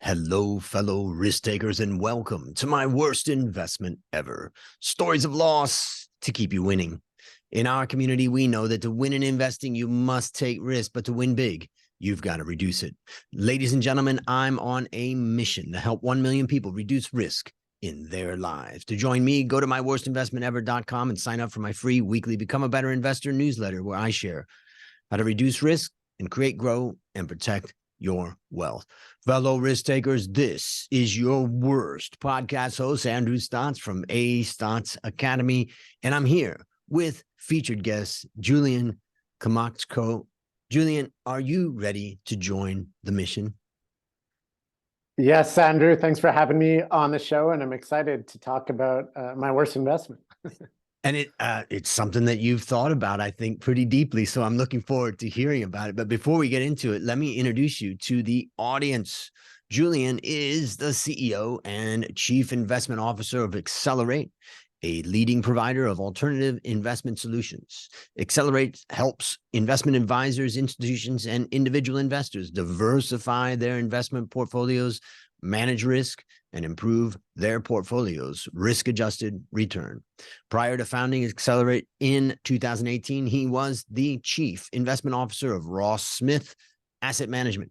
Hello, fellow risk takers, and welcome to my worst investment ever. Stories of loss to keep you winning. In our community, we know that to win in investing, you must take risk, but to win big, you've got to reduce it. Ladies and gentlemen, I'm on a mission to help 1 million people reduce risk in their lives. To join me, go to myworstinvestmentever.com and sign up for my free weekly Become a Better Investor newsletter, where I share how to reduce risk and create, grow, and protect your wealth. Fellow risk takers, this is your worst podcast host, Andrew Stotz from A Stotz Academy, and I'm here with featured guest Julian Klymochko. Julian, are you ready to join the mission? Yes, Andrew, thanks for having me on the show, and I'm excited to talk about my worst investment. And it's something that you've thought about, I think, pretty deeply. So I'm looking forward to hearing about it. But before we get into it, let me introduce you to the audience. Julian is the CEO and Chief Investment Officer of Accelerate, a leading provider of alternative investment solutions. Accelerate helps investment advisors, institutions, and individual investors diversify their investment portfolios, manage risk, and improve their portfolio's risk-adjusted return. Prior to founding Accelerate in 2018, he was the Chief Investment Officer of Ross Smith Asset Management.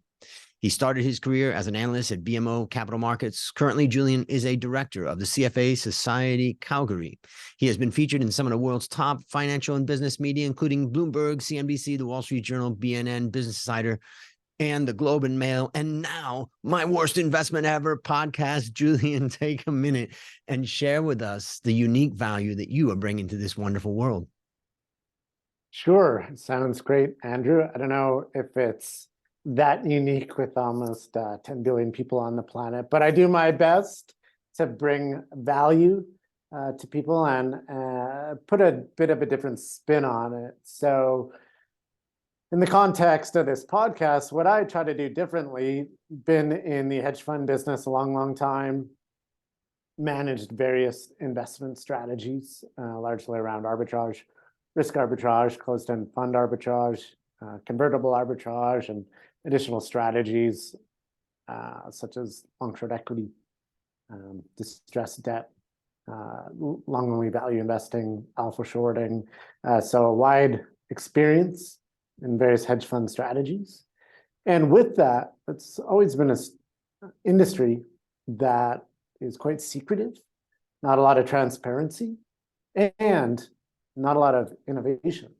He started his career as an analyst at BMO Capital Markets. Currently, Julian is a director of the CFA Society Calgary. He has been featured in some of the world's top financial and business media, including Bloomberg, CNBC, The Wall Street Journal, BNN, Business Insider, and the Globe and Mail, and now my worst investment ever podcast. Julian, take a minute and share with us the unique value that you are bringing to this wonderful world. Sure, sounds great, Andrew. I don't know if it's that unique with almost 10 billion people on the planet, but I do my best to bring value to people and put a bit of a different spin on it. So in the context of this podcast, what I try to do differently, been in the hedge fund business a long time, managed various investment strategies, largely around arbitrage, risk arbitrage, closed-end fund arbitrage, convertible arbitrage, and additional strategies such as long-short equity, distressed debt, long-only value investing, alpha shorting. So a wide experience in various hedge fund strategies. And with that, it's always been an industry that is quite secretive, not a lot of transparency, and not a lot of innovation.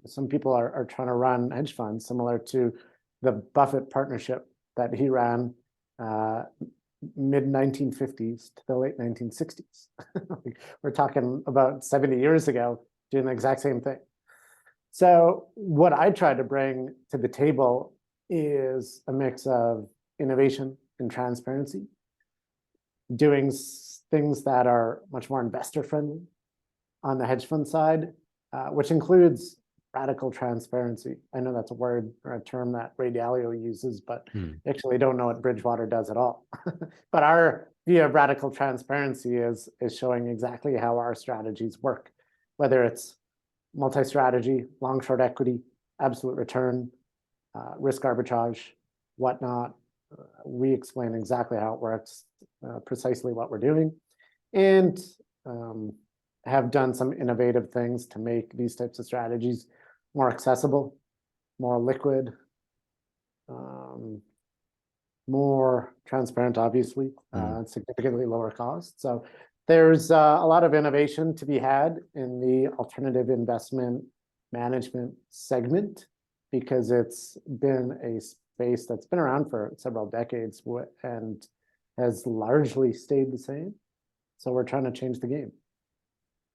Some people are trying to run hedge funds similar to the Buffett partnership that he ran mid-1950s to the late 1960s. We're talking about 70 years ago, doing the exact same thing. So what I try to bring to the table is a mix of innovation and transparency, doing things that are much more investor friendly on the hedge fund side, which includes radical transparency. I know that's a word or a term that Ray Dalio uses, but actually don't know what Bridgewater does at all. But our view of radical transparency is showing exactly how our strategies work, whether it's multi-strategy, long-short equity, absolute return, risk arbitrage, whatnot. We explain exactly how it works, precisely what we're doing, and have done some innovative things to make these types of strategies more accessible, more liquid, more transparent, obviously, significantly lower cost. So there's a lot of innovation to be had in the alternative investment management segment, because it's been a space that's been around for several decades and has largely stayed the same. So we're trying to change the game.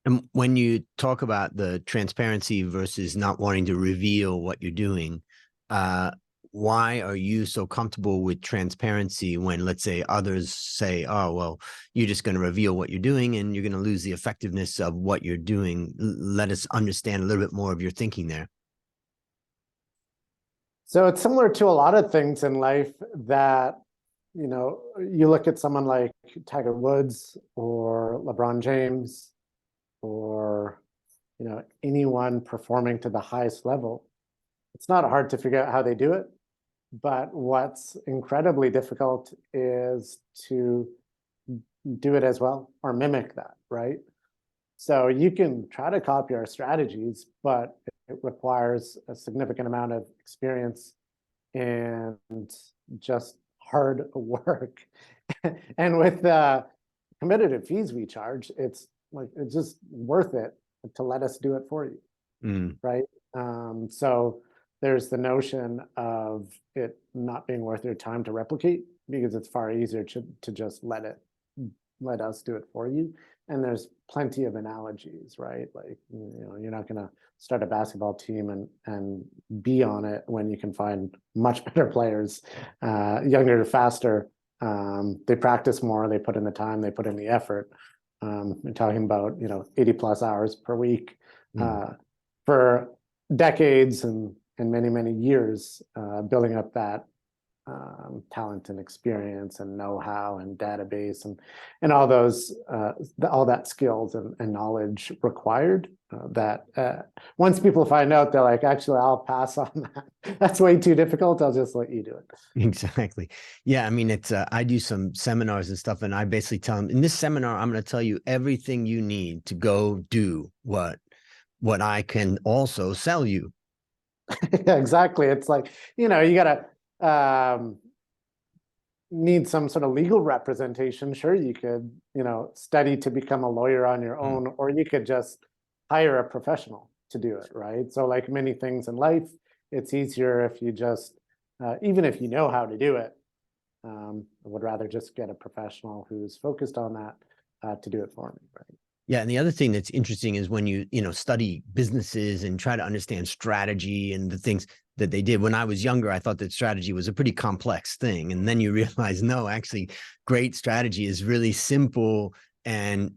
And when you talk about the transparency versus not wanting to reveal what you're doing, why are you so comfortable with transparency when, let's say, others say, oh, well, you're just going to reveal what you're doing and you're going to lose the effectiveness of what you're doing? Let us understand a little bit more of your thinking there. So it's similar to a lot of things in life that, you know, you look at someone like Tiger Woods or LeBron James or, you know, anyone performing to the highest level. It's not hard to figure out how they do it. But what's incredibly difficult is to do it as well or mimic that, right? So you can try to copy our strategies, but it requires a significant amount of experience and just hard work. And with the competitive fees we charge, it's just worth it to let us do it for you, right? So there's the notion of it not being worth your time to replicate because it's far easier to just let us do it for you. And there's plenty of analogies, right? Like, you're not going to start a basketball team and be on it when you can find much better players, younger, faster. They practice more, they put in the time, they put in the effort. We're talking about, 80 plus hours per week for decades and many, many years, building up that talent and experience and know-how and database and all those all that skills and knowledge required that once people find out, they're like, actually, I'll pass on that. That's way too difficult. I'll just let you do it. Exactly. Yeah. I mean, it's I do some seminars and stuff, and I basically tell them in this seminar, I'm going to tell you everything you need to go do what I can also sell you. Yeah, exactly. It's like, you gotta need some sort of legal representation. Sure, you could, study to become a lawyer on your own, or you could just hire a professional to do it, right? So like many things in life, it's easier if you just, even if you know how to do it, I would rather just get a professional who's focused on that to do it for me, right? Yeah, and the other thing that's interesting is when you study businesses and try to understand strategy and the things that they did. When I was younger, I thought that strategy was a pretty complex thing, and then you realize, no, actually, great strategy is really simple and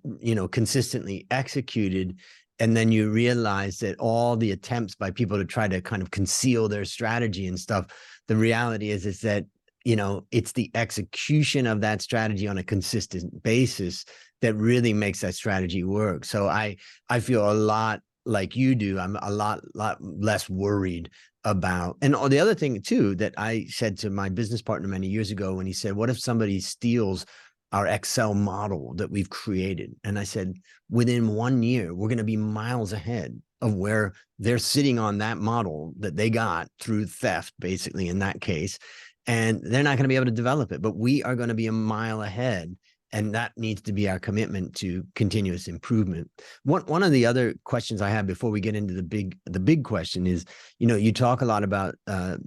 consistently executed. And then you realize that all the attempts by people to try to kind of conceal their strategy and stuff, the reality is that it's the execution of that strategy on a consistent basis that really makes that strategy work. So I feel a lot like you do. I'm a lot less worried about. And the other thing too that I said to my business partner many years ago when he said, "What if somebody steals our Excel model that we've created?" And I said, within 1 year, we're going to be miles ahead of where they're sitting on that model that they got through theft, basically in that case. And they're not going to be able to develop it, but we are going to be a mile ahead. And that needs to be our commitment to continuous improvement. One of the other questions I have before we get into the big question is, you talk a lot about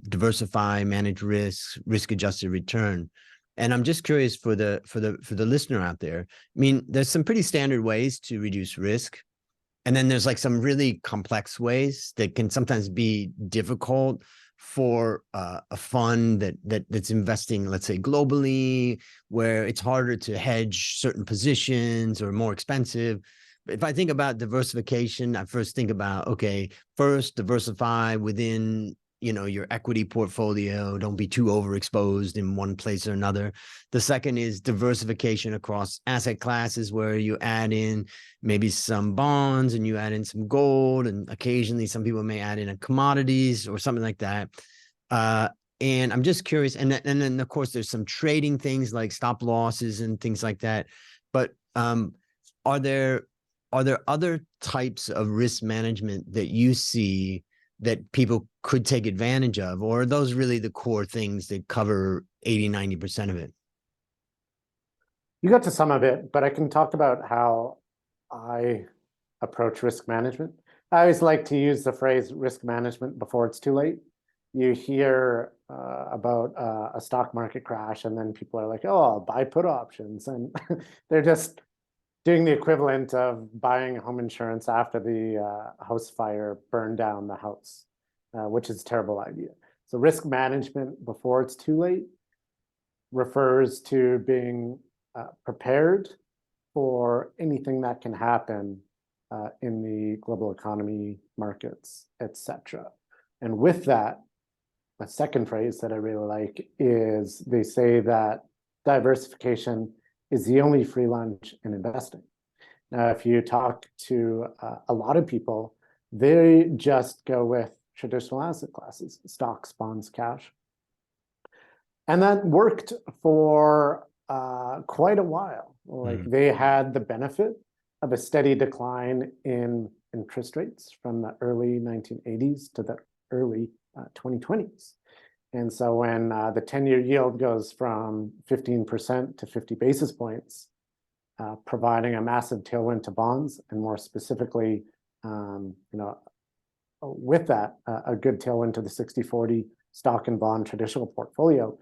diversify, manage risks, risk-adjusted return. And I'm just curious for the listener out there. I mean, there's some pretty standard ways to reduce risk. And then there's like some really complex ways that can sometimes be difficult for a fund that's investing, let's say, globally, where it's harder to hedge certain positions or more expensive. If I think about diversification, I first think about, okay, first diversify within your equity portfolio. Don't be too overexposed in one place or another. The second is diversification across asset classes, where you add in maybe some bonds and you add in some gold, and occasionally some people may add in a commodities or something like that. And I'm just curious, and then of course there's some trading things like stop losses and things like that. But are there other types of risk management that you see that people could take advantage of, or are those really the core things that cover 80-90% of it? You got to some of it, but I can talk about how I approach risk management. I always like to use the phrase risk management before it's too late. You hear about a stock market crash, and then people are like, oh, I'll buy put options. And they're just doing the equivalent of buying home insurance after the house fire burned down the house, which is a terrible idea. So risk management before it's too late refers to being prepared for anything that can happen in the global economy, markets, etc. And with that, a second phrase that I really like is they say that diversification is the only free lunch in investing. Now, if you talk to a lot of people, they just go with traditional asset classes, stocks, bonds, cash. And that worked for quite a while. Like they had the benefit of a steady decline in interest rates from the early 1980s to the early 2020s. And so when the 10-year yield goes from 15% to 50 basis points, providing a massive tailwind to bonds, and more specifically, with that, a good tailwind to the 60-40 stock and bond traditional portfolio,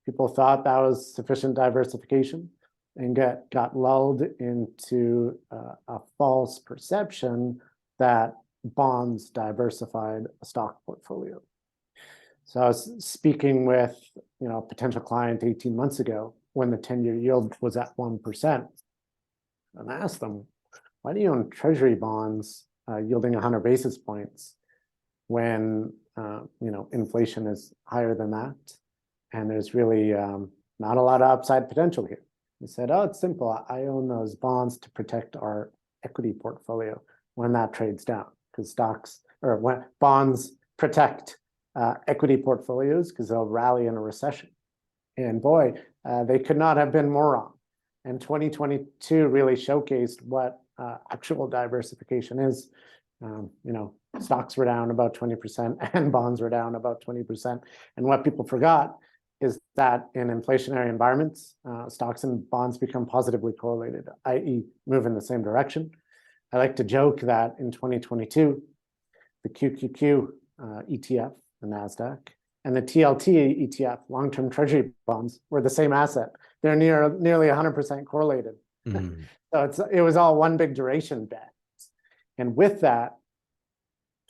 people thought that was sufficient diversification and got lulled into a false perception that bonds diversified a stock portfolio. So I was speaking with a potential client 18 months ago when the 10-year yield was at 1%. And I asked them, why do you own treasury bonds yielding 100 basis points when inflation is higher than that? And there's really not a lot of upside potential here. He said, oh, it's simple. I own those bonds to protect our equity portfolio when that trades down, because when bonds protect equity portfolios because they'll rally in a recession. And boy, they could not have been more wrong. And 2022 really showcased what actual diversification is. Stocks were down about 20% and bonds were down about 20%. And what people forgot is that in inflationary environments, stocks and bonds become positively correlated, i.e. move in the same direction. I like to joke that in 2022, the QQQ ETF, the NASDAQ, and the TLT ETF, long-term treasury bonds, were the same asset. They're nearly 100% correlated. So it was all one big duration bet. And with that,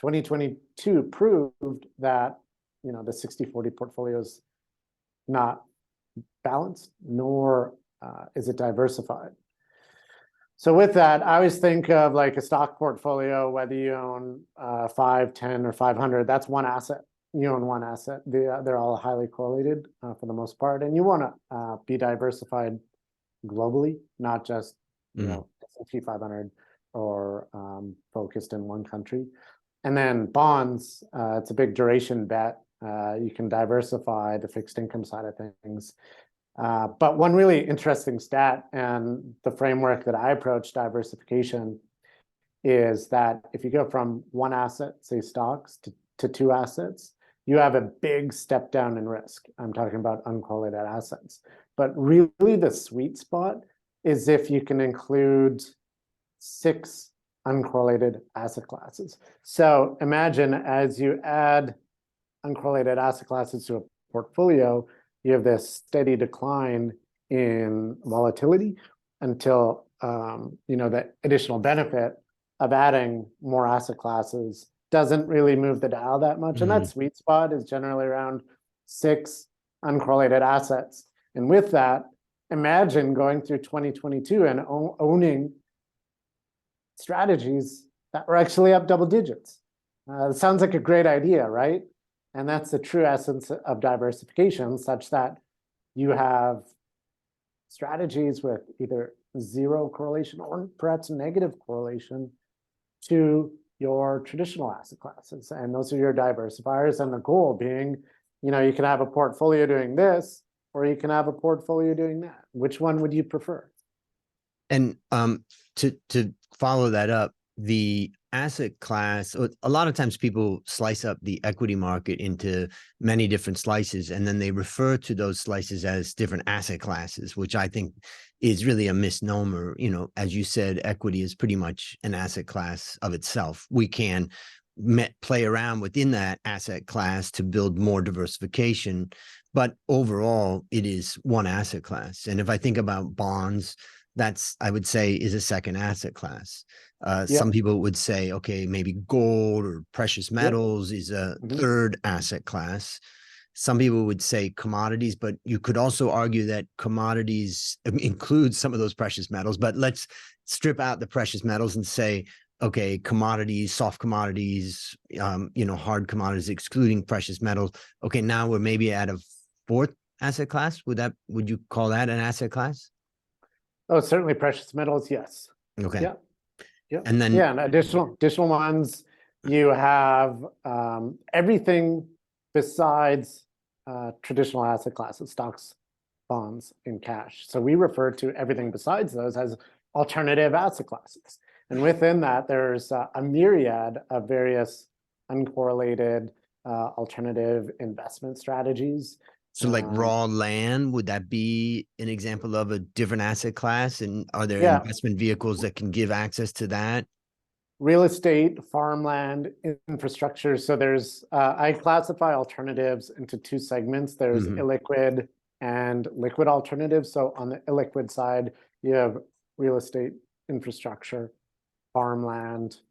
2022 proved that the 60-40 portfolio is not balanced, nor is it diversified. So with that, I always think of like a stock portfolio, whether you own 5, 10, or 500, that's one asset. You own one asset. They're all highly correlated for the most part. And you want to be diversified globally, not just S&P 500 or focused in one country. And then bonds, it's a big duration bet. You can diversify the fixed income side of things. But one really interesting stat and the framework that I approach diversification is that if you go from one asset, say stocks, to two assets, you have a big step down in risk. I'm talking about uncorrelated assets. But really the sweet spot is if you can include 6 uncorrelated asset classes. So imagine as you add uncorrelated asset classes to a portfolio, you have this steady decline in volatility until the additional benefit of adding more asset classes doesn't really move the dial that much. And that sweet spot is generally around 6 uncorrelated assets. And with that, imagine going through 2022 and owning strategies that were actually up double digits. It sounds like a great idea, right? And that's the true essence of diversification, such that you have strategies with either zero correlation or perhaps negative correlation to your traditional asset classes. And those are your diversifiers. And the goal being, you can have a portfolio doing this, or you can have a portfolio doing that. Which one would you prefer? And to follow that up, the asset class, a lot of times people slice up the equity market into many different slices, and then they refer to those slices as different asset classes, which I think is really a misnomer. As you said, equity is pretty much an asset class of itself. We can play around within that asset class to build more diversification, but overall it is one asset class. And if I think about bonds, that's, I would say, is a second asset class. Some people would say, okay, maybe gold or precious metals is a third asset class. Some people would say commodities, but you could also argue that commodities include some of those precious metals. But let's strip out the precious metals and say, okay, commodities, soft commodities, hard commodities, excluding precious metals. Okay, now we're maybe at a fourth asset class. Would you call that an asset class? Oh, certainly precious metals, yes. Okay. Yeah. Yeah. And then and additional ones, you have everything besides traditional asset classes, stocks, bonds, and cash. So we refer to everything besides those as alternative asset classes. And within that, there's a myriad of various uncorrelated alternative investment strategies. So like raw land, would that be an example of a different asset class? And are there Yeah. investment vehicles that can give access to that? Real estate, farmland, infrastructure. So there's, I classify alternatives into two segments. There's illiquid and liquid alternatives. So on the illiquid side, you have real estate, infrastructure, farmland,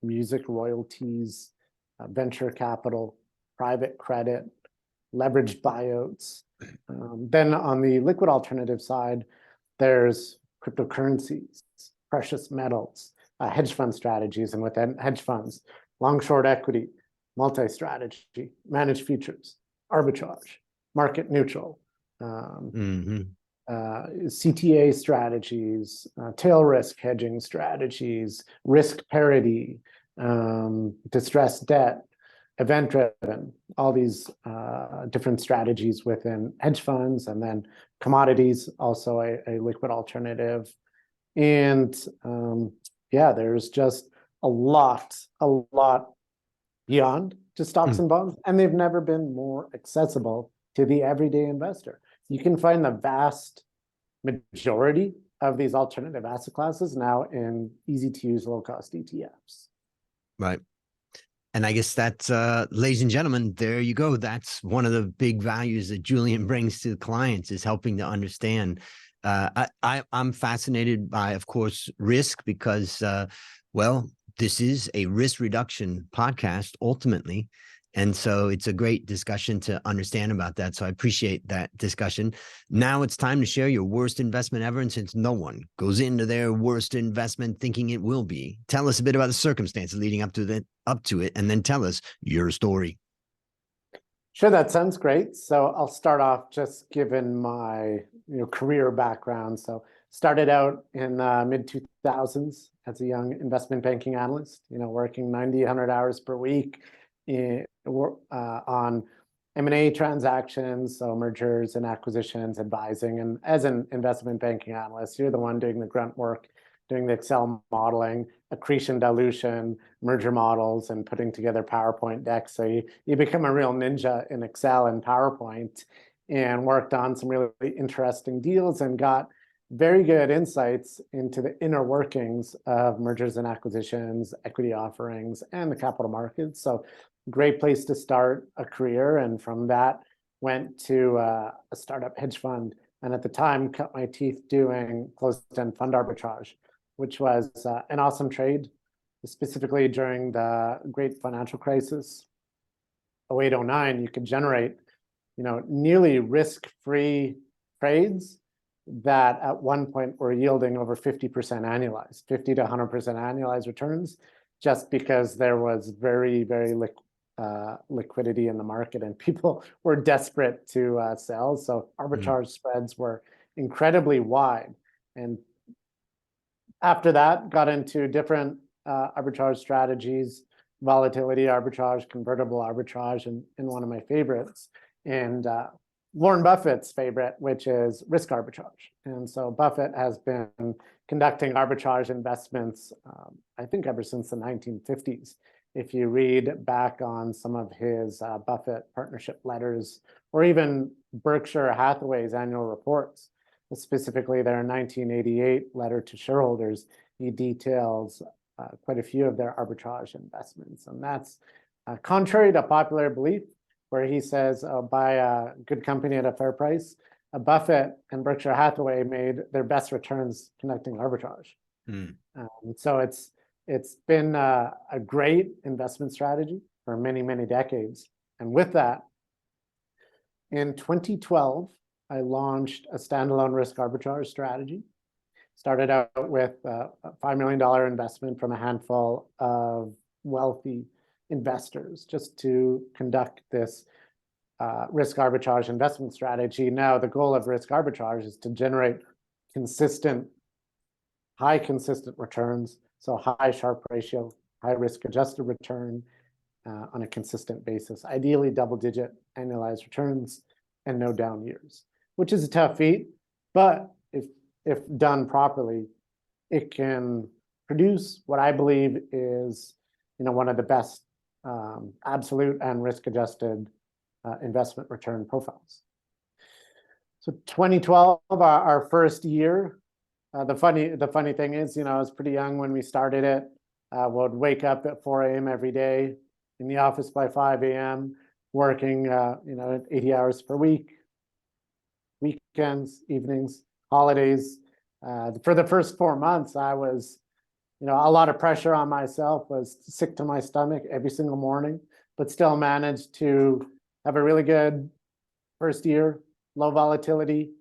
music royalties, venture capital, private credit, leveraged buyouts. Then on the liquid alternative side, there's cryptocurrencies, precious metals, hedge fund strategies, and within hedge funds, long short equity, multi-strategy, managed futures, arbitrage, market neutral, CTA strategies, tail risk hedging strategies, risk parity, distressed debt, event driven, all these different strategies within hedge funds, and then commodities, also a liquid alternative. And yeah, there's just a lot beyond just stocks and bonds, and they've never been more accessible to the everyday investor. You can find the vast majority of these alternative asset classes now in easy to use, low cost ETFs. Right. And I guess that's, ladies and gentlemen, there you go. That's one of the big values that Julian brings to the clients, is helping to understand. I'm fascinated by, of course, risk, because, well, this is a risk reduction podcast ultimately. And so it's a great discussion to understand about that. So I appreciate that discussion. Now it's time to share your worst investment ever. And since no one goes into their worst investment thinking it will be, tell us a bit about the circumstances leading up to it, and then tell us your story. Sure, that sounds great. So I'll start off just given my career background. So started out in mid 2000s as a young investment banking analyst, working 90, 100 hours per week on M&A transactions, so mergers and acquisitions, advising. And as an investment banking analyst, you're the one doing the grunt work, doing the Excel modeling, accretion, dilution, merger models, and putting together PowerPoint decks. So you become a real ninja in Excel and PowerPoint, and worked on some really interesting deals and got very good insights into the inner workings of mergers and acquisitions, equity offerings, and the capital markets. So great place to start a career. And from that, went to a startup hedge fund. And at the time, cut my teeth doing closed-end fund arbitrage, which was an awesome trade, specifically during the great financial crisis, 08, 09. You could generate, nearly risk-free trades that at one point were yielding over 50% annualized, 50 to 100% annualized returns, just because there was very, very liquidity in the market and people were desperate to sell. So arbitrage spreads were incredibly wide. And after that, got into different arbitrage strategies, volatility arbitrage, convertible arbitrage, and one of my favorites, and Warren Buffett's favorite, which is risk arbitrage. And so Buffett has been conducting arbitrage investments, I think, ever since the 1950s. If you read back on some of his Buffett partnership letters, or even Berkshire Hathaway's annual reports, specifically their 1988 letter to shareholders, he details quite a few of their arbitrage investments. And that's contrary to popular belief, where he says, buy a good company at a fair price. Buffett and Berkshire Hathaway made their best returns conducting arbitrage. So it's been a great investment strategy for many, many decades. And with that, in 2012, I launched a standalone risk arbitrage strategy. Started out with a $5 million investment from a handful of wealthy investors just to conduct this risk arbitrage investment strategy. Now, the goal of risk arbitrage is to generate high consistent returns. So high Sharpe ratio, high risk adjusted return, on a consistent basis, ideally double-digit annualized returns and no down years, which is a tough feat, but if done properly, it can produce what I believe is, one of the best absolute and risk-adjusted investment return profiles. So 2012, our first year. The funny thing is, I was pretty young when we started it. Would wake up at 4 a.m. every day, in the office by 5 a.m., working 80 hours per week, weekends, evenings, holidays. For the first 4 months, I was, a lot of pressure on myself, was sick to my stomach every single morning, but still managed to have a really good first year, low volatility.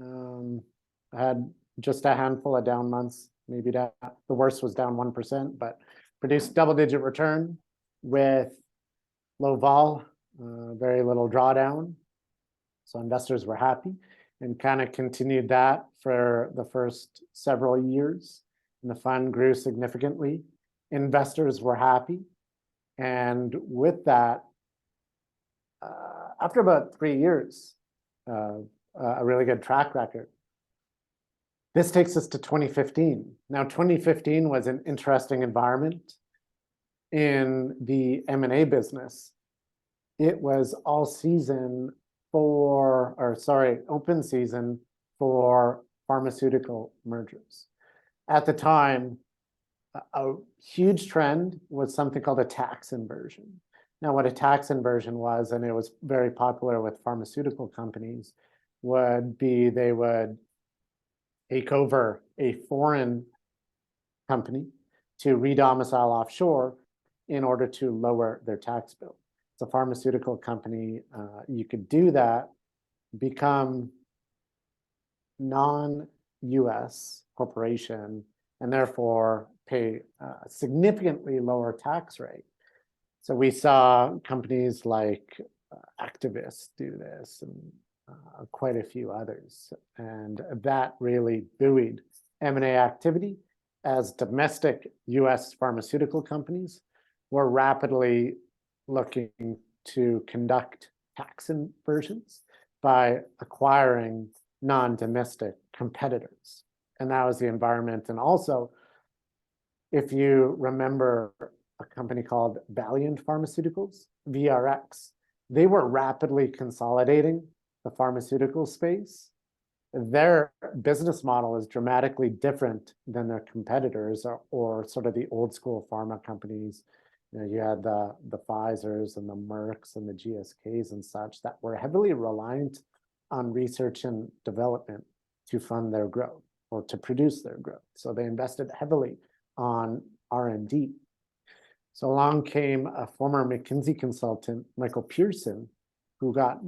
I had just a handful of down months, maybe the worst was down 1%, but produced double-digit return with low vol, very little drawdown. So investors were happy, and kind of continued that for the first several years. And the fund grew significantly. Investors were happy. And with that, after about 3 years, a really good track record, this takes us to 2015. Now, 2015 was an interesting environment in the M&A business. It was open season for pharmaceutical mergers. At the time, a huge trend was something called a tax inversion. Now, what a tax inversion was, and it was very popular with pharmaceutical companies, would be they would take over a foreign company to re-domicile offshore in order to lower their tax bill. It's a pharmaceutical company. You could do that, become non-US corporation, and therefore pay a significantly lower tax rate. So we saw companies like Activists do this, and quite a few others. And that really buoyed M&A activity as domestic US pharmaceutical companies were rapidly looking to conduct tax inversions by acquiring non-domestic competitors. And that was the environment. And also, if you remember a company called Valiant Pharmaceuticals, VRX, they were rapidly consolidating the pharmaceutical space. Their business model is dramatically different than their competitors or sort of the old school pharma companies. You had the Pfizers and the Mercks and the GSKs and such that were heavily reliant on research and development to fund their growth or to produce their growth. So they invested heavily on R&D. So along came a former McKinsey consultant, Michael Pearson, who got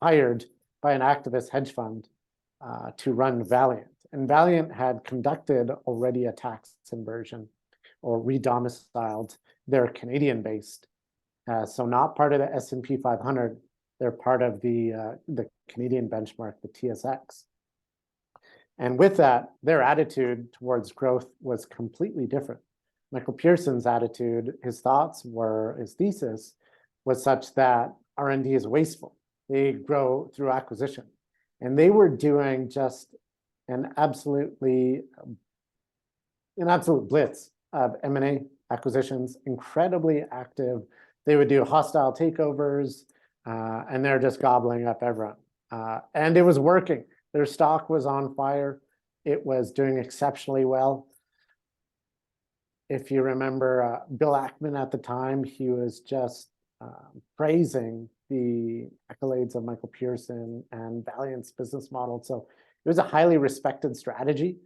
hired by an activist hedge fund to run Valiant. And Valiant had conducted already a tax inversion or re-domiciled. They're Canadian-based, so not part of the S&P 500. They're part of the Canadian benchmark, the TSX. And with that, their attitude towards growth was completely different. Michael Pearson's attitude, his thesis was such that R&D is wasteful. They grow through acquisition. And they were doing just an absolute blitz of M&A acquisitions, incredibly active. They would do hostile takeovers, and they're just gobbling up everyone. And it was working. Their stock was on fire. It was doing exceptionally well. If you remember Bill Ackman at the time, he was just praising the accolades of Michael Pearson and Valiant's business model. So it was a highly respected strategy,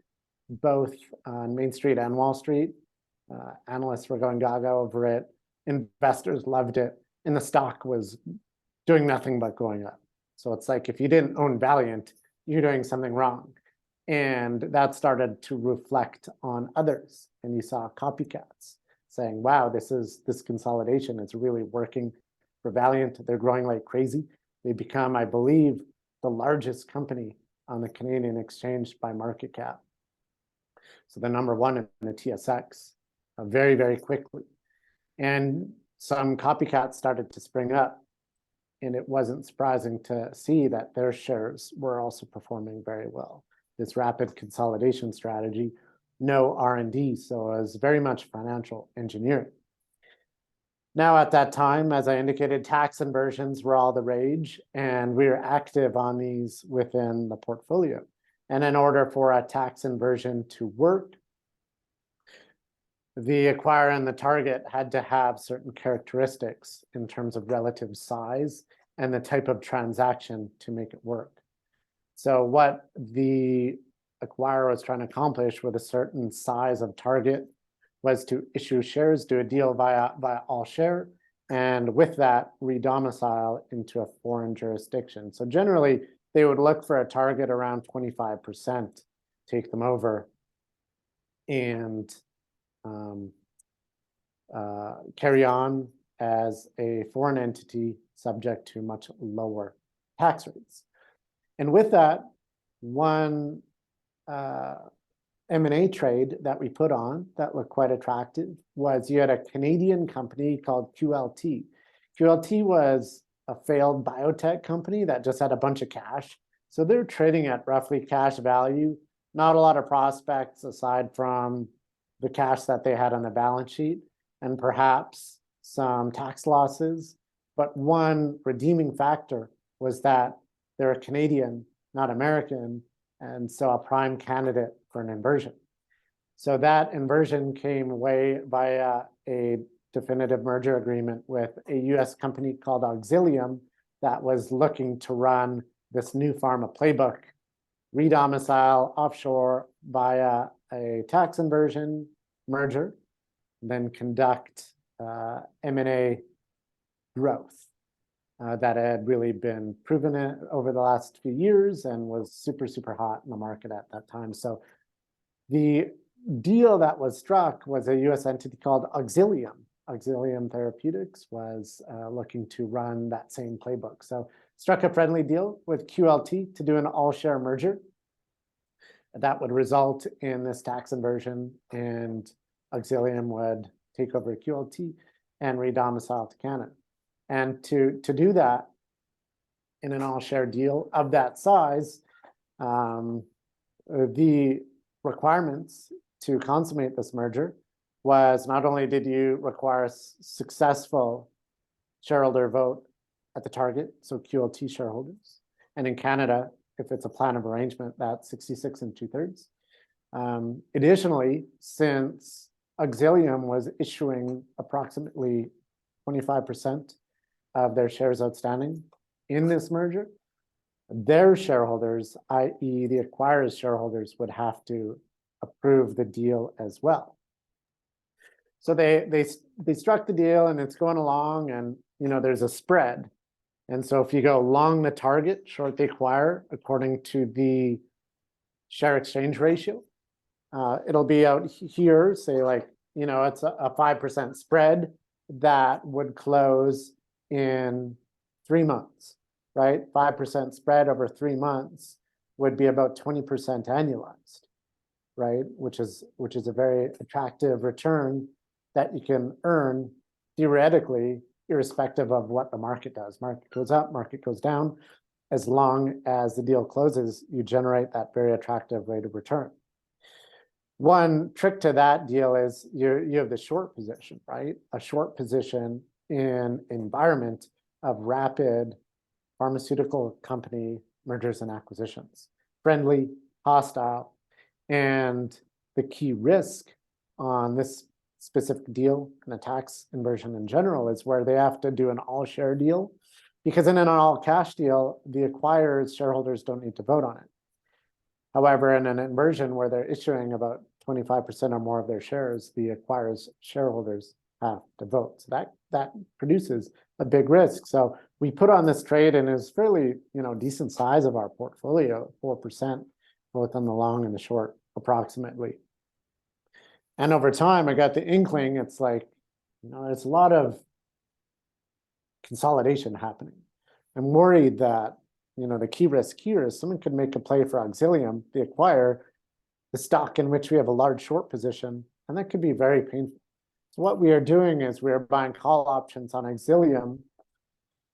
both on Main Street and Wall Street. Analysts were going gaga over it. Investors loved it. And the stock was doing nothing but going up. So it's like, if you didn't own Valiant, you're doing something wrong. And that started to reflect on others. And you saw copycats saying, wow, this consolidation is really working for Valiant. They're growing like crazy. They become, I believe, the largest company on the Canadian exchange by market cap. So they're number one in the TSX very, very quickly. And some copycats started to spring up, and it wasn't surprising to see that their shares were also performing very well. This rapid consolidation strategy, no R&D, so it was very much financial engineering. Now, at that time, as I indicated, tax inversions were all the rage, and we were active on these within the portfolio. And in order for a tax inversion to work, the acquirer and the target had to have certain characteristics in terms of relative size and the type of transaction to make it work. So what the acquirer was trying to accomplish with a certain size of target was to issue shares, do a deal via all share, and with that, redomicile into a foreign jurisdiction. So generally, they would look for a target around 25%, take them over, and carry on as a foreign entity subject to much lower tax rates. And with that, one M&A trade that we put on that looked quite attractive was you had a Canadian company called QLT. QLT was a failed biotech company that just had a bunch of cash. So they're trading at roughly cash value, not a lot of prospects aside from the cash that they had on the balance sheet and perhaps some tax losses. But one redeeming factor was that they're a Canadian, not American, and so a prime candidate for an inversion. So that inversion came away via a definitive merger agreement with a US company called Auxilium that was looking to run this new pharma playbook, redomicile offshore via a tax inversion merger, then conduct M&A growth that had really been proven over the last few years and was super, super hot in the market at that time. So the deal that was struck was a US entity called Auxilium. Auxilium Therapeutics was looking to run that same playbook. So struck a friendly deal with QLT to do an all-share merger. That would result in this tax inversion, and Auxilium would take over QLT and redomicile to Canada. And to do that in an all-share deal of that size, the requirements to consummate this merger was not only did you require a successful shareholder vote at the target, so QLT shareholders, and in Canada, if it's a plan of arrangement, that's 66 2/3. Additionally, since Auxilium was issuing approximately 25% of their shares outstanding in this merger, their shareholders, i.e. the acquirer's shareholders, would have to approve the deal as well. So they struck the deal and it's going along, and there's a spread. And so if you go long the target, short the acquirer, according to the share exchange ratio, it'll be out here, say it's a 5% spread that would close in 3 months, right? 5% spread over 3 months would be about 20% annualized, right? Which is a very attractive return that you can earn theoretically, irrespective of what the market does. Market goes up, market goes down. As long as the deal closes, you generate that very attractive rate of return. One trick to that deal is you have the short position, right? A short position in an environment of rapid pharmaceutical company mergers and acquisitions. Friendly, hostile, and the key risk on this specific deal and a tax inversion in general is where they have to do an all-share deal, because in an all-cash deal, the acquirer's shareholders don't need to vote on it. However, in an inversion where they're issuing about 25% or more of their shares, the acquirer's shareholders have to vote. So that produces a big risk. So we put on this trade, and it's fairly decent size of our portfolio, 4%, both on the long and the short, approximately. And over time, I got the inkling, it's like, there's a lot of consolidation happening. I'm worried that, the key risk here is someone could make a play for Auxilium, the acquirer, the stock in which we have a large short position, and that could be very painful. So what we are doing is we are buying call options on Exilium,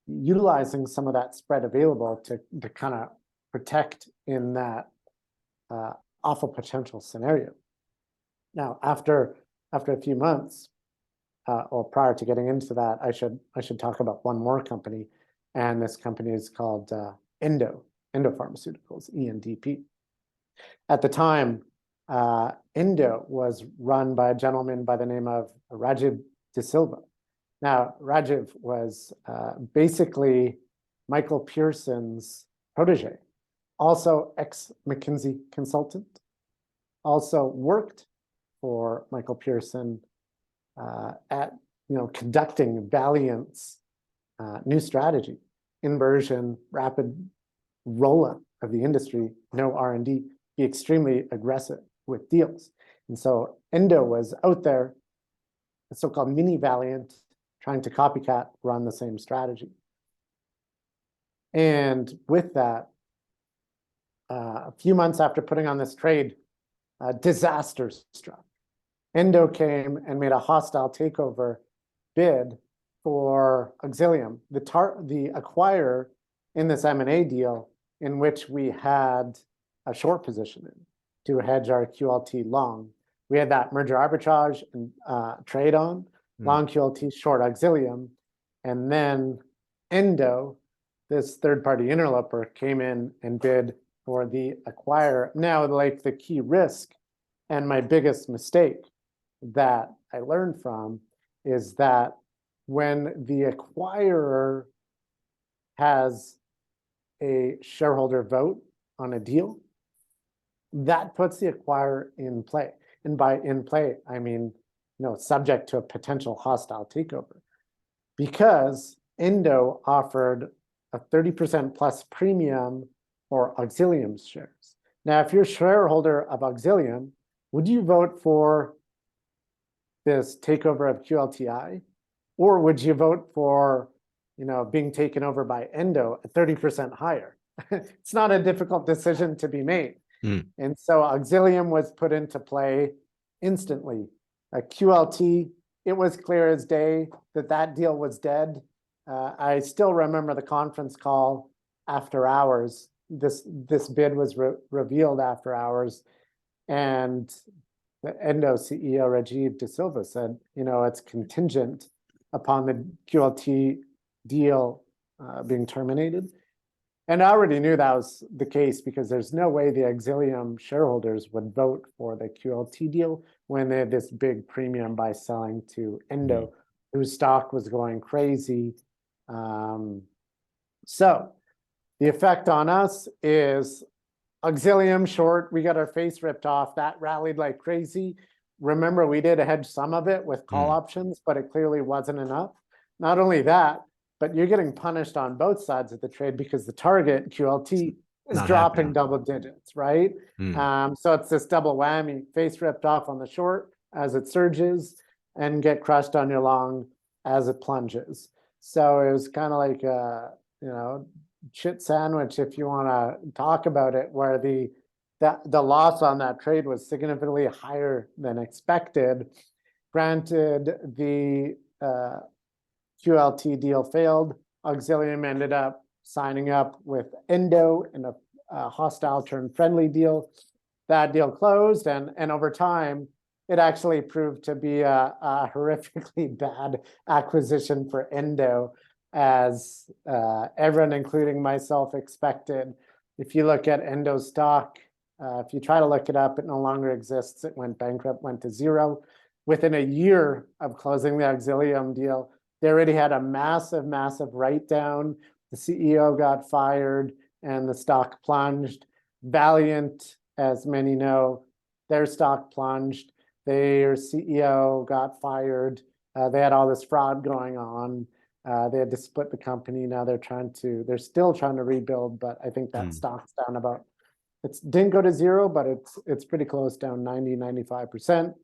utilizing some of that spread available to kind of protect in that awful potential scenario. Now, after a few months, or prior to getting into that, I should talk about one more company, and this company is called Endo Pharmaceuticals, ENDP. At the time, Endo was run by a gentleman by the name of Rajiv De Silva. Now, Rajiv was basically Michael Pearson's protege, also ex-McKinsey consultant, also worked for Michael Pearson at conducting Valiant's new strategy, inversion, rapid roll-up of the industry, no R&D, be extremely aggressive with deals. And so Endo was out there, a so-called mini Valiant, trying to copycat run the same strategy. And with that, a few months after putting on this trade, disaster struck. Endo came and made a hostile takeover bid for Exilium, the acquirer in this M&A deal, in which we had a short position in to hedge our QLT long. We had that merger arbitrage and trade on, long QLT, short Exilium, and then Endo, this third-party interloper, came in and bid for the acquirer. Now, like the key risk and my biggest mistake that I learned from is that when the acquirer has a shareholder vote on a deal, that puts the acquirer in play. And by in play, I mean, subject to a potential hostile takeover. Because Endo offered a 30% plus premium for Exilium's shares. Now, if you're a shareholder of Exilium, would you vote for this takeover of QLTI? Or would you vote for, being taken over by Endo at 30% higher? It's not a difficult decision to be made. And so Exilium was put into play instantly. A QLT, it was clear as day that deal was dead. I still remember the conference call after hours. This bid was revealed after hours. And the Endo CEO, Rajiv De Silva, said, it's contingent upon the QLT deal being terminated. And I already knew that was the case because there's no way the Exilium shareholders would vote for the QLT deal when they had this big premium by selling to Endo, whose stock was going crazy. So the effect on us is Exilium short, we got our face ripped off. That rallied like crazy. Remember, we did hedge some of it with call options, but it clearly wasn't enough. Not only that, but you're getting punished on both sides of the trade because the target QLT is dropping double digits, right? So it's this double whammy, face ripped off on the short as it surges and get crushed on your long as it plunges. So it was kind of like a, shit sandwich, if you want to talk about it, where the loss on that trade was significantly higher than expected. Granted, the QLT deal failed. Exilium ended up signing up with Endo in a hostile turn friendly deal. That deal closed, and over time, it actually proved to be a horrifically bad acquisition for Endo, as everyone, including myself, expected. If you look at Endo stock, if you try to look it up, it no longer exists. It went bankrupt, went to zero. Within a year of closing the Exilium deal, they already had a massive, massive write-down. The CEO got fired and the stock plunged. Valiant, as many know, their stock plunged. Their CEO got fired. They had all this fraud going on. They had to split the company. Now they're still trying to rebuild, but I think that stock's down about, it didn't go to zero, but it's pretty close, down 95%.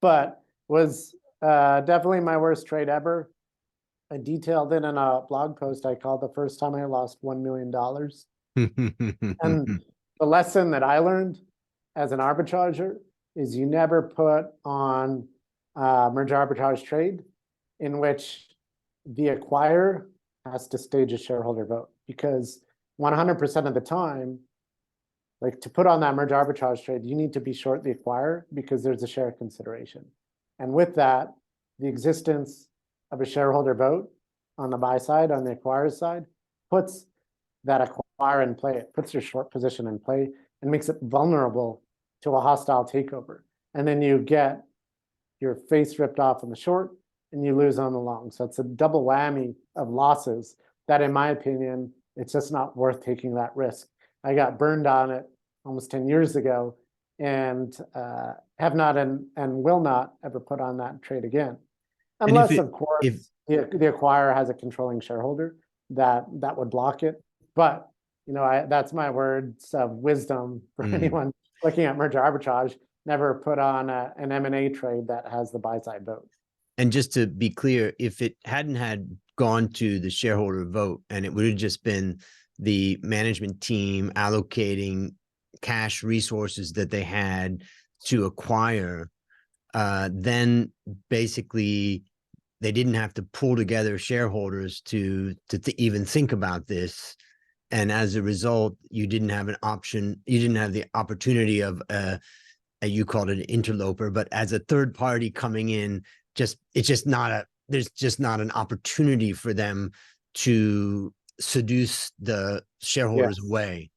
But was definitely my worst trade ever. I detailed it in a blog post I called the first time I lost $1 million. And the lesson that I learned as an arbitrager is you never put on merger arbitrage trade in which the acquirer has to stage a shareholder vote, because 100% of the time, like to put on that merger arbitrage trade, you need to be short the acquirer because there's a share consideration. And with that, the existence of a shareholder vote on the buy side, on the acquirer's side, puts that acquirer in play. It puts your short position in play and makes it vulnerable to a hostile takeover. And then you get your face ripped off on the short and you lose on the long. So it's a double whammy of losses that, in my opinion, it's just not worth taking that risk. I got burned on it almost 10 years ago and have not and will not ever put on that trade again. Unless, of course, the acquirer has a controlling shareholder that would block it. But, you know, that's my words of wisdom for anyone looking at merger arbitrage. Never put on an M&A trade that has the buy-side vote. And just to be clear, if it hadn't had gone to the shareholder vote and it would have just been the management team allocating cash resources that they had to acquire, then basically they didn't have to pull together shareholders to even think about this. And as a result, you didn't have an option. You didn't have the opportunity of you called it an interloper, but as a third party coming in, there's just not an opportunity for them to seduce the shareholders away.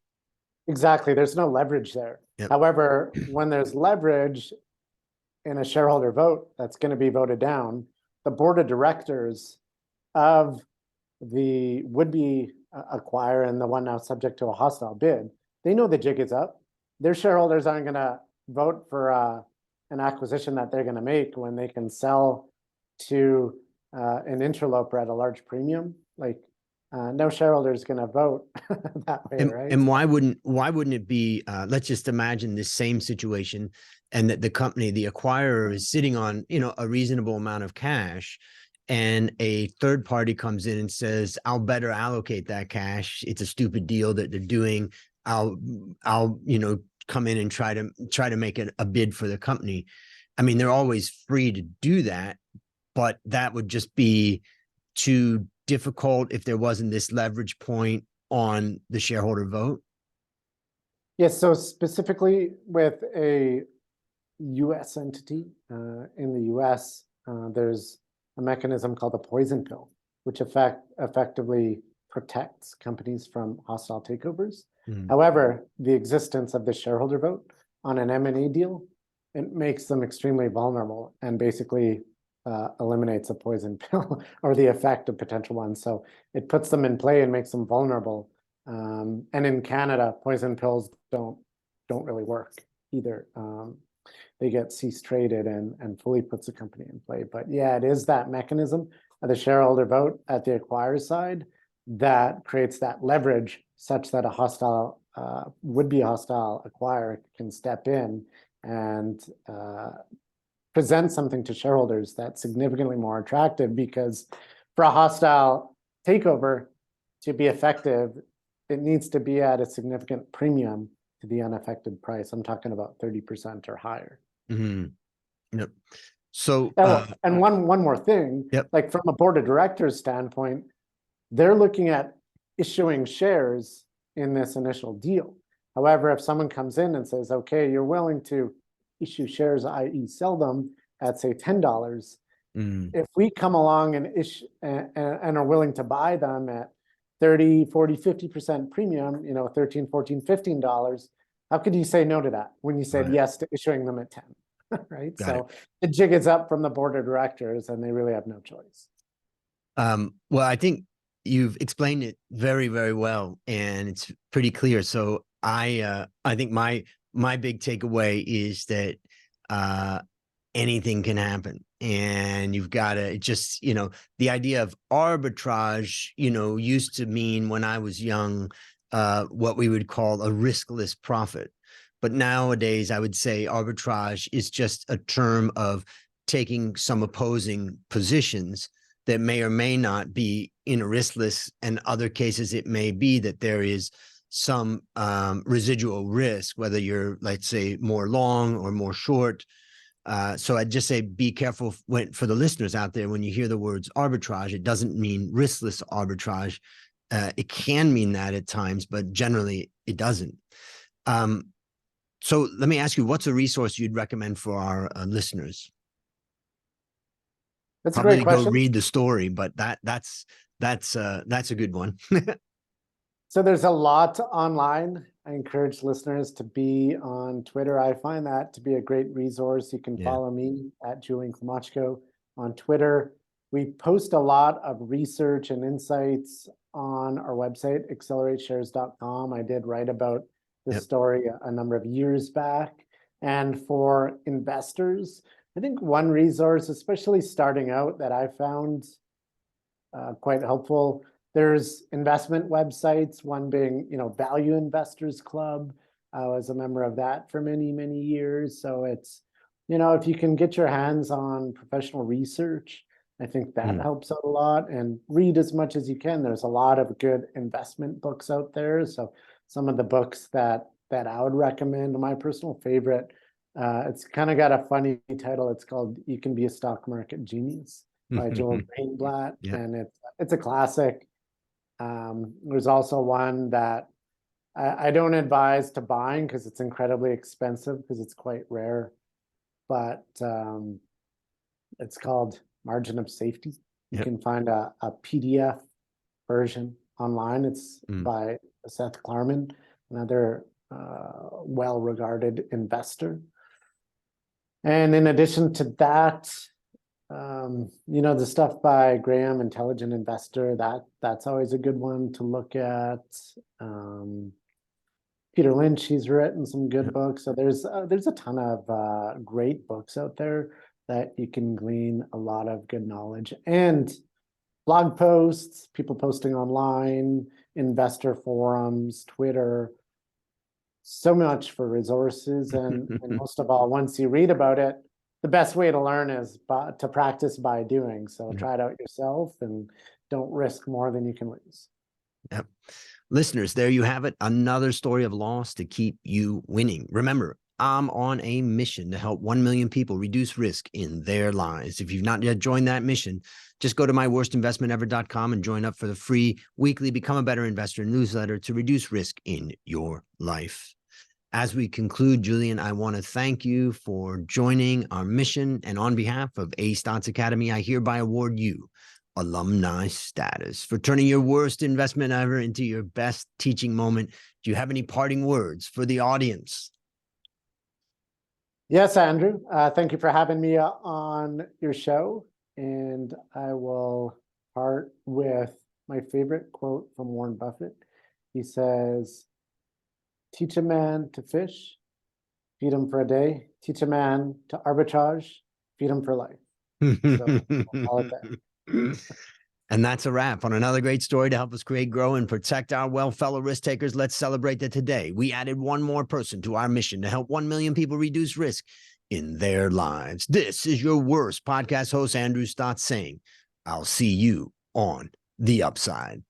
Exactly. There's no leverage there. Yep. However, when there's leverage in a shareholder vote that's going to be voted down, the board of directors of the would-be acquirer and the one now subject to a hostile bid, they know the jig is up. Their shareholders aren't going to vote for an acquisition that they're going to make when they can sell to an interloper at a large premium. Like no shareholder is going to vote that way, right? And why wouldn't it be? Let's just imagine this same situation, and that the company, the acquirer, is sitting on a reasonable amount of cash, and a third party comes in and says, "I'll better allocate that cash. It's a stupid deal that they're doing. I'll come in and try to make it a bid for the company." I mean, they're always free to do that, but that would just be too difficult if there wasn't this leverage point on the shareholder vote. Yes. So specifically with a U.S. entity in the U.S., there's a mechanism called the poison pill, which effectively protects companies from hostile takeovers. However, the existence of the shareholder vote on an M&A deal, it makes them extremely vulnerable and basically eliminates a poison pill or the effect of potential ones. So it puts them in play and makes them vulnerable. And in Canada, poison pills don't really work either. They get cease traded and fully puts the company in play. But yeah, it is that mechanism of the shareholder vote at the acquirer side that creates that leverage such that a hostile would-be hostile acquirer can step in and present something to shareholders that's significantly more attractive, because for a hostile takeover to be effective, it needs to be at a significant premium to the unaffected price. I'm talking about 30% or higher. Yep. So, and one more thing, like from a board of directors standpoint, they're looking at issuing shares in this initial deal. However, if someone comes in and says, okay, you're willing to issue shares, i.e. sell them at say $10, if we come along and issue and are willing to buy them at 30, 40, 50% premium, $13, $14, $15, how could you say no to that when you said yes to issuing them at 10? Right. So the jig is up from the board of directors and they really have no choice. Well, I think you've explained it very, very well, and it's pretty clear. So I think my big takeaway is that anything can happen, and you've got to just, the idea of arbitrage, used to mean when I was young, what we would call a riskless profit. But nowadays, I would say arbitrage is just a term of taking some opposing positions that may or may not be in a riskless, and other cases it may be that there is some residual risk, whether you're, let's say, more long or more short. So I'd just say be careful for the listeners out there, when you hear the words arbitrage, it doesn't mean riskless arbitrage. It can mean that at times, but generally it doesn't. So let me ask you, what's a resource you'd recommend for our listeners? That's Probably a great question. go read the story, but that's a good one. So there's a lot online. I encourage listeners to be on Twitter. I find that to be a great resource. You can follow me at Julian Klymochko on Twitter. We post a lot of research and insights on our website, accelerateshares.com. I did write about this story a number of years back. And for investors, I think one resource, especially starting out, that I found quite helpful, there's investment websites, one being, Value Investors Club. I was a member of that for many, many years. So it's, if you can get your hands on professional research, I think that helps out a lot, and read as much as you can. There's a lot of good investment books out there. So some of the books that I would recommend, my personal favorite, it's kind of got a funny title. It's called You Can Be a Stock Market Genius by Joel Greenblatt. And it's a classic. There's also one that I don't advise to buying because it's incredibly expensive, because it's quite rare, but it's called Margin of Safety. You can find a PDF version online. It's by Seth Klarman, another well-regarded investor. And in addition to that, the stuff by Graham, Intelligent Investor, that's always a good one to look at. Peter Lynch, he's written some good books. So there's a ton of great books out there that you can glean a lot of good knowledge, and blog posts, people posting online, investor forums, Twitter. So much for resources, and most of all, once you read about it, the best way to learn is to practice by doing. So try it out yourself and don't risk more than you can lose. Yep. Listeners, there you have it. Another story of loss to keep you winning. Remember, I'm on a mission to help 1 million people reduce risk in their lives. If you've not yet joined that mission, just go to myworstinvestmentever.com and join up for the free weekly Become a Better Investor newsletter to reduce risk in your life. As we conclude, Julian, I want to thank you for joining our mission. And on behalf of A Stotz Academy, I hereby award you alumni status for turning your worst investment ever into your best teaching moment. Do you have any parting words for the audience? Yes, Andrew. Thank you for having me on your show. And I will part with my favorite quote from Warren Buffett. He says, "Teach a man to fish, feed him for a day. Teach a man to arbitrage, feed him for life." So I'll call it that. And that's a wrap on another great story to help us create, grow, and protect our well fellow risk takers. Let's celebrate that today we added one more person to our mission to help 1 million people reduce risk in their lives. This is your worst podcast host, Andrew Stotz, saying, I'll see you on the upside.